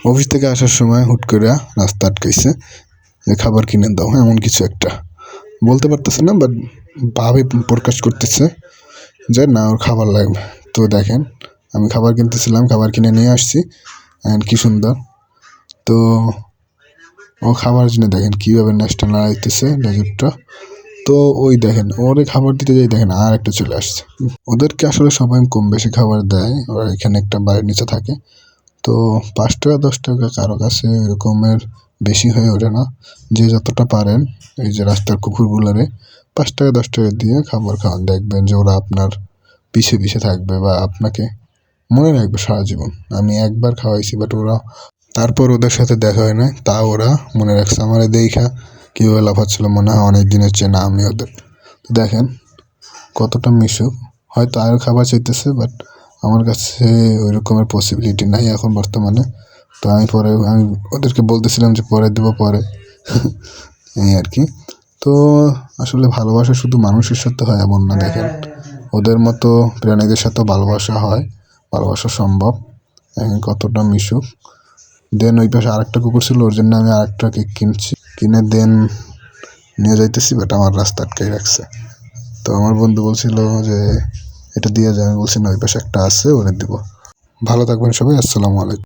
Office থেকে আসার সময় হুট করে রাস্তা আটকাইছে যে খাবার কিনে দাও, এমন কিছু একটা বলতে পারতেছে না, বাট ভাবে প্রকাশ করতেছে যে না ওর খাবার লাগবে। তো দেখেন আমি খাবার কিনতেছিলাম, খাবার কিনে নিয়ে আসছি, অ্যান্ড কি সুন্দর। তো ও খাবার জন্য দেখেন কীভাবে নেশটা নাড়াইতেছে লেজুরটা। তো ওই দেখেন ওরে খাবার দিতে যাই দেখেন আর একটা চলে আসছে। ওদেরকে আসলে সবাই কম বেশি খাবার দেয়, ওরা এখানে একটা বাড়ির নিচে থাকে। তো 5 টাকা 10 টাকা কারো কাছে এরকমের বেশি হয়ে ওঠে না। যে যতটা পারেন এই যে রাস্তার কুকুরগুলোরে 5 টাকা 10 টাকা দিয়ে খাবার খাওয়ান, দেখবেন যে ওরা আপনার পিছে পিছে থাকবে বা আপনাকে মনে রাখবে সারা জীবন। আমি একবার খাওয়াইছি, বাট ওরা তারপর ওদের সাথে দেখা হয় না, তা ওরা মনে রাখছে আমার দেখা কীভাবে লাফাচ্ছিল, মনে হয় অনেক দিনের চেনা আমি ওদের। তো দেখেন কতটা মিশুক, হয়তো আরও খাবার চাইতেছে, বাট আমার কাছে ওই রকমের পসিবিলিটি নাই এখন বর্তমানে। তো আমি ওদেরকে বলতেছিলাম যে পরে দেবো পরে এই আর কি। তো আসলে ভালোবাসা শুধু মানুষের সাথে হয় এমন না, দেখেন ওদের মতো প্রাণীদের সাথেও ভালোবাসা হয়, ভালোবাসা সম্ভব। কতটা মিশুক। দেন ওই পাশে আরেকটা কুকুর ছিল, ওর জন্য আমি আরেকটা কেক কিনছি, কিনে দেন নিয়ে যাইতেছি, বাট আমার রাস্তা আটকাই রাখছে। তো আমার বন্ধু বলছিল যে এটা দিয়ে যায়, আমি বলছি না ওই পাশে একটা আছে ওরে দিব। ভালো থাকবেন সবাই, আসসালামু আলাইকুম।